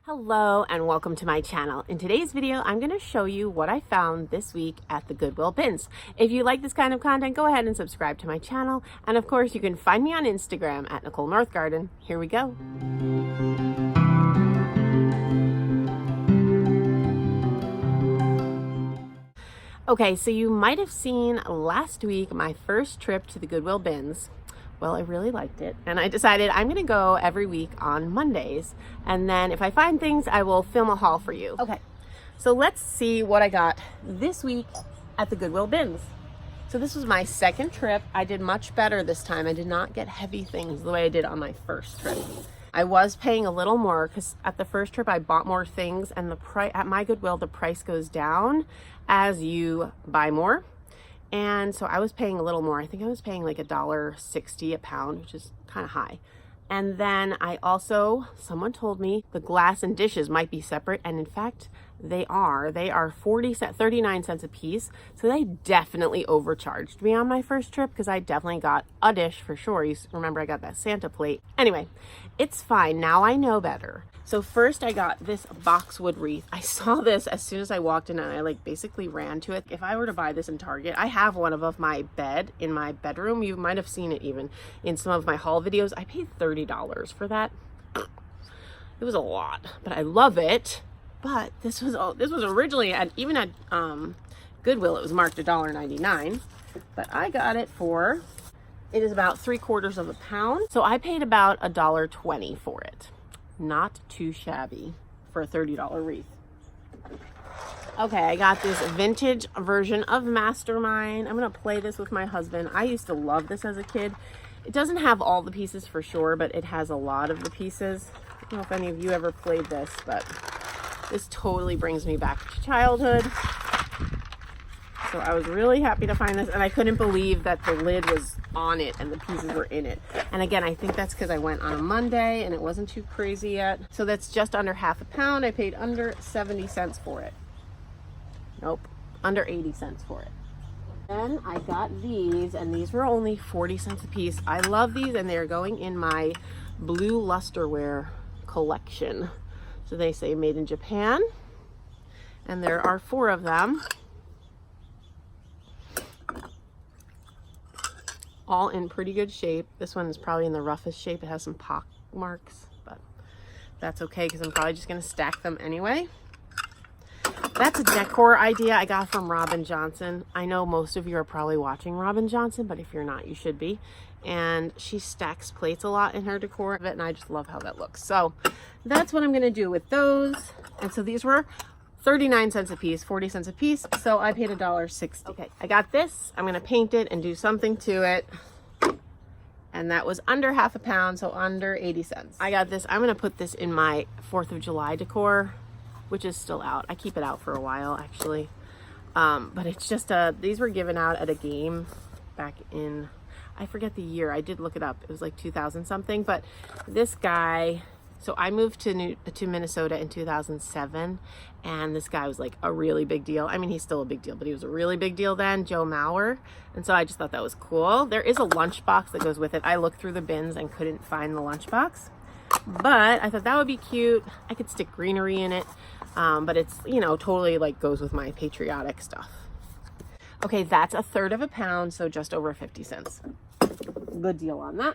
Hello and welcome to my channel. In today's video, I'm going to show you what I found this week at the Goodwill bins. If you like this kind of content, go ahead and subscribe to my channel. And of course, you can find me on Instagram at Nicole Northgarden. Here we go. Okay, so you might have seen last week my first trip to the Goodwill bins. Well, I really liked it, and I decided I'm gonna go every week on Mondays, and then if I find things, I will film a haul for you. Okay, so let's see what I got this week at the Goodwill bins. So this was my second trip. I did much better this time. I did not get heavy things the way I did on my first trip. I was paying a little more because at the first trip I bought more things, and the price at my Goodwill, the price goes down as you buy more. And so I was paying a little more. I think I was paying like $1.60 a pound, which is kind of high. And then I also, someone told me the glass and dishes might be separate. And in fact, they are 39 cents a piece. So they definitely overcharged me on my first trip because I definitely got a dish for sure. You remember I got that Santa plate. Anyway, it's fine. Now I know better. So first I got this boxwood wreath. I saw this as soon as I walked in and I basically ran to it. If I were to buy this in Target, I have one above my bed in my bedroom. You might have seen it even in some of my haul videos. I paid $30 for that. It was a lot, but I love it. But this was originally even at Goodwill, it was marked $1.99, but I got it for, it is about 3/4 of a pound. So I paid about $1.20 for it. Not too shabby for a $30 wreath. Okay, I got this vintage version of Mastermind. I'm gonna play this with my husband. I used to love this as a kid. It doesn't have all the pieces for sure, but it has a lot of the pieces. I don't know if any of you ever played this, but this totally brings me back to childhood. So I was really happy to find this, and I couldn't believe that the lid was on it and the pieces were in it. And again, I think that's because I went on a Monday and it wasn't too crazy yet. So that's just under half a pound. I paid under 70 cents for it. Nope, under 80 cents for it. Then I got these, and these were only 40 cents a piece. I love these, and they're going in my blue lusterware collection. So they say made in Japan, and there are 4 of them. All in pretty good shape. This one is probably in the roughest shape. It has some pock marks, but that's okay because I'm probably just gonna stack them anyway. That's a decor idea I got from Robin Johnson. I know most of you are probably watching Robin Johnson, but if you're not, you should be. And she stacks plates a lot in her decor of it, and I just love how that looks. So that's what I'm gonna do with those. And so these were 39 cents a piece, 40 cents a piece. So I paid $1.60. Okay, I got this. I'm gonna paint it and do something to it. And that was under half a pound, so under 80 cents. I got this. I'm gonna put this in my 4th of July decor, which is still out. I keep it out for a while, actually. But it's just these were given out at a game back in, I forget the year. I did look it up. It was like 2000 something. But this guy, so I moved to Minnesota in 2007, and this guy was like a really big deal. I mean, he's still a big deal, but he was a really big deal then, Joe Mauer. And so I just thought that was cool. There is a lunchbox that goes with it. I looked through the bins and couldn't find the lunchbox, but I thought that would be cute. I could stick greenery in it, but it's, you know, totally like goes with my patriotic stuff. Okay, that's 1/3 of a pound, so just over 50 cents. Good deal on that.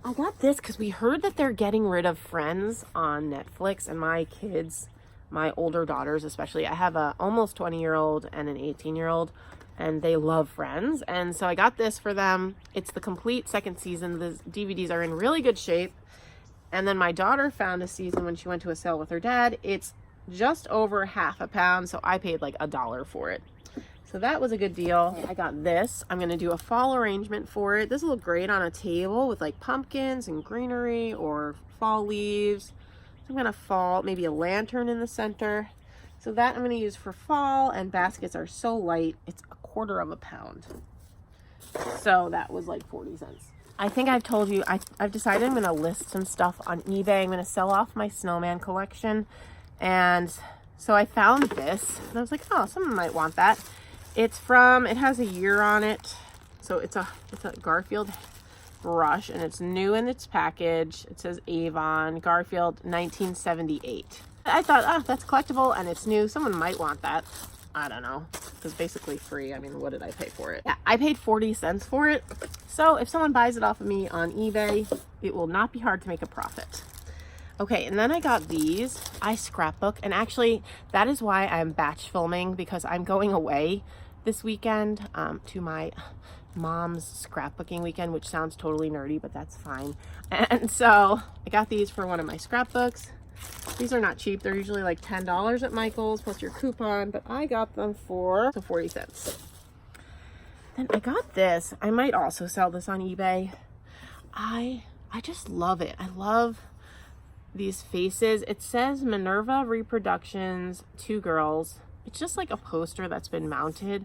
I got this because we heard that they're getting rid of Friends on Netflix, and my kids, my older daughters especially, I have a almost 20-year-old and an 18-year-old, and they love Friends. And so I got this for them. It's the complete second season. The DVDs are in really good shape. And then my daughter found a season when she went to a sale with her dad. It's just over half a pound, so I paid like $1 for it. So that was a good deal. I got this. I'm gonna do a fall arrangement for it. This will look great on a table with like pumpkins and greenery or fall leaves. So I'm gonna maybe a lantern in the center. So that I'm gonna use for fall, and baskets are so light. It's 1/4 of a pound. So that was like 40 cents. I think I've told you, I've decided I'm gonna list some stuff on eBay. I'm gonna sell off my Snowman collection. And so I found this, and I was like, oh, someone might want that. It has a year on it. So it's a Garfield Rush, and it's new in its package. It says Avon, Garfield, 1978. I thought, oh, that's collectible and it's new. Someone might want that. I don't know. It's basically free. I mean, what did I pay for it? Yeah, I paid 40 cents for it. So if someone buys it off of me on eBay, it will not be hard to make a profit. Okay, and then I got these. I scrapbook, and actually that is why I'm batch filming, because I'm going away this weekend to my mom's scrapbooking weekend, which sounds totally nerdy, but that's fine. And so I got these for one of my scrapbooks. These are not cheap. They're usually like $10 at Michael's plus your coupon, but I got them for 40 cents. Then I got this. I might also sell this on eBay. I just love it. I love these faces. It says Minerva Reproductions, 2 girls. It's just like a poster that's been mounted,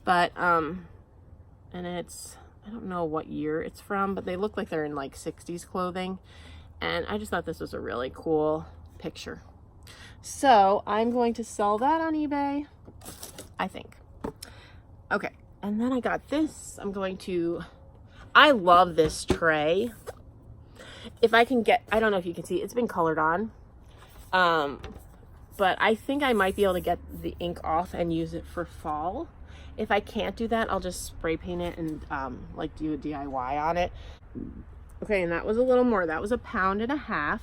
but and it's, I don't know what year it's from, but they look like they're in like 60s clothing. And I just thought this was a really cool picture. So I'm going to sell that on eBay, I think. Okay, and then I got this. I love this tray. If I can get, I don't know if you can see, it's been colored on. But I think I might be able to get the ink off and use it for fall. If I can't do that, I'll just spray paint it and like do a DIY on it. Okay, and that was a little more. That was £1.50,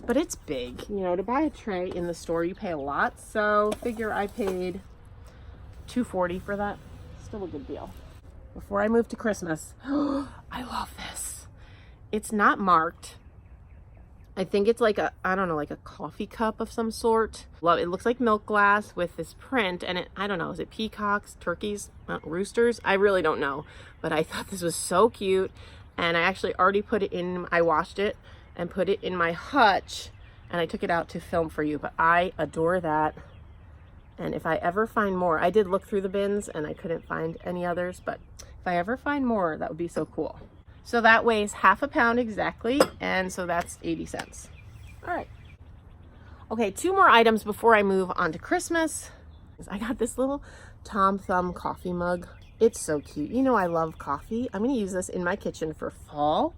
but it's big. You know, to buy a tray in the store, you pay a lot. So figure I paid $2.40 for that. Still a good deal. Before I move to Christmas, I love this. It's not marked. I think it's like a, I don't know, like a coffee cup of some sort. Love it. It looks like milk glass with this print, and I don't know, is it peacocks, turkeys, roosters? I really don't know, but I thought this was so cute. And I actually already put it in, I washed it and put it in my hutch, and I took it out to film for you, but I adore that. And if I ever find more, I did look through the bins and I couldn't find any others, but if I ever find more, that would be so cool. So that weighs ½ a pound exactly, and so that's 80 cents. All right. Okay, 2 more items before I move on to Christmas. I got this little Tom Thumb coffee mug. It's so cute. You know I love coffee. I'm going to use this in my kitchen for fall.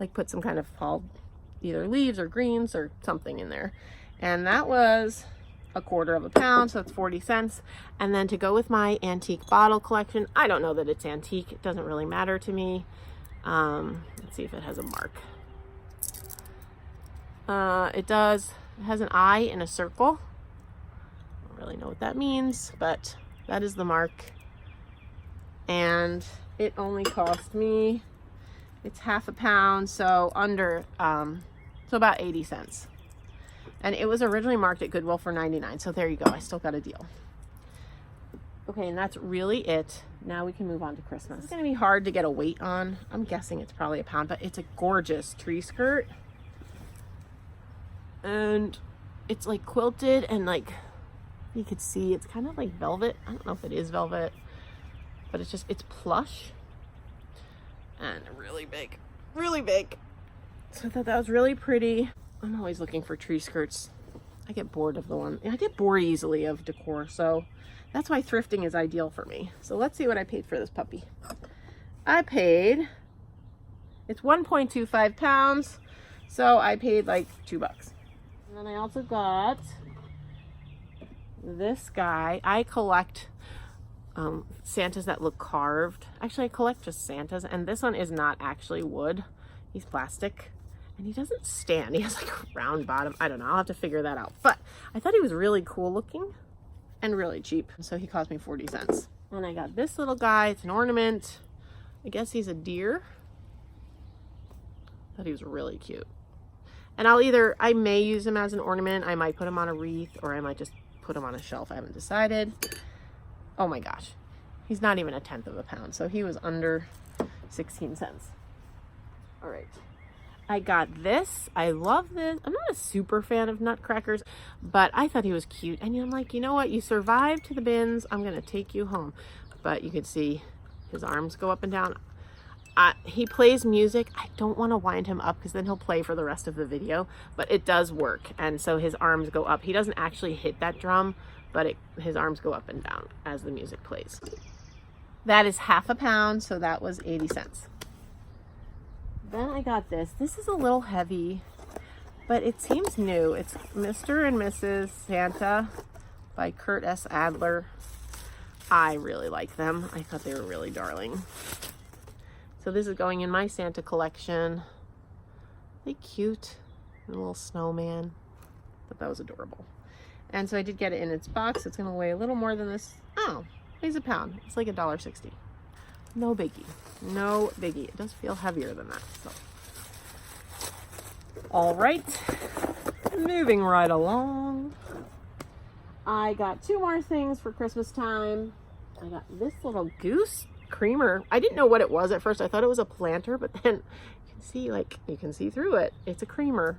Like put some kind of fall, either leaves or greens or something in there. And that was $1/4 pound, so that's 40 cents. And then to go with my antique bottle collection, I don't know that it's antique. It doesn't really matter to me. Let's see if it has a mark. It does. It has an eye in a circle. I don't really know what that means, but that is the mark. And it only cost me, it's ½ a pound, so under, so about 80 cents. And it was originally marked at Goodwill for 99, so there you go. I still got a deal. Okay, and that's really it. Now we can move on to Christmas. It's gonna be hard to get a weight on. I'm guessing it's probably a pound, but it's a gorgeous tree skirt. And it's like quilted, and like, you could see it's kind of like velvet. I don't know if it is velvet, but it's just, it's plush and really big, really big. So I thought that was really pretty. I'm always looking for tree skirts. I get bored of I get bored easily of decor, so that's why thrifting is ideal for me. So let's see what I paid for this puppy. I paid, it's 1.25 pounds, so I paid like $2. And then I also got this guy. I collect Santas that look carved. Actually, I collect just Santas, and this one is not actually wood. He's plastic, and he doesn't stand. He has like a round bottom. I don't know. I'll have to figure that out. But I thought he was really cool looking and really cheap, so he cost me 40 cents. And I got this little guy. It's an ornament. I guess he's a deer. I thought he was really cute. And I may use him as an ornament. I might put him on a wreath, or I might just put him on a shelf. I haven't decided. Oh my gosh. He's not even 1/10 of a pound, so he was under 16 cents. All right. I got this. I love this. I'm not a super fan of Nutcrackers, but I thought he was cute. And I'm like, you know what? You survived to the bins. I'm going to take you home. But you can see his arms go up and down. He plays music. I don't want to wind him up because then he'll play for the rest of the video, but it does work. And so his arms go up. He doesn't actually hit that drum, but his arms go up and down as the music plays. That is ½ a pound, so that was 80 cents. then I got this. This is a little heavy, but it seems new. It's Mr. and Mrs. Santa by Kurt S. Adler. I really like them. I thought they were really darling. So this is going in my Santa collection. They cute. A little snowman. But that was adorable. And so I did get it in its box. It's going to weigh a little more than this. Oh, weighs a pound. It's like $1.60. No biggie. No biggie. It does feel heavier than that. So, all right. Moving right along. I got 2 more things for Christmas time. I got this little Goose creamer. I didn't know what it was at first. I thought it was a planter, but then you can see through it. It's a creamer.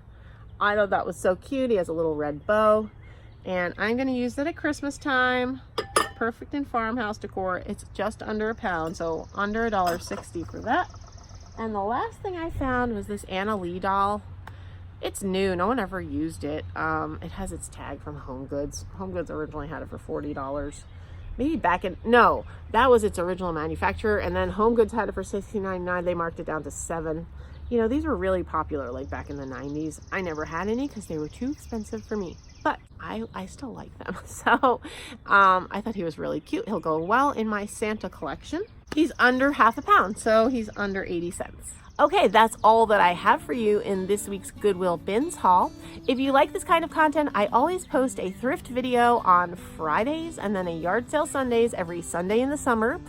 I thought that was so cute. He has a little red bow, and I'm going to use it at Christmas time. Perfect in farmhouse decor. It's just under a pound, so under $1.60 for that. And the last thing I found was this Annalee doll. It's new. No one ever used it. It has its tag from Home Goods. Home Goods originally had it for $40. Maybe no, that was its original manufacturer, and then Home Goods had it for $69.99. They marked it down to $7. You know, these were really popular like back in the 90s. I never had any because they were too expensive for me, but I still like them. So I thought he was really cute. He'll go well in my Santa collection. He's under half a pound, so he's under 80 cents. Okay, that's all that I have for you in this week's Goodwill Bins haul. If you like this kind of content, I always post a thrift video on Fridays and then a yard sale Sundays every Sunday in the summer,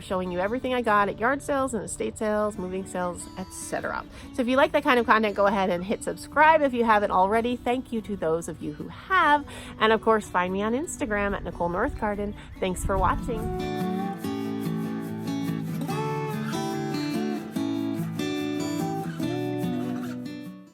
showing you everything I got at yard sales and estate sales, moving sales, etc. So if you like that kind of content, go ahead and hit subscribe if you haven't already. Thank you to those of you who have. And of course, find me on Instagram at Nicole North Garden. Thanks for watching.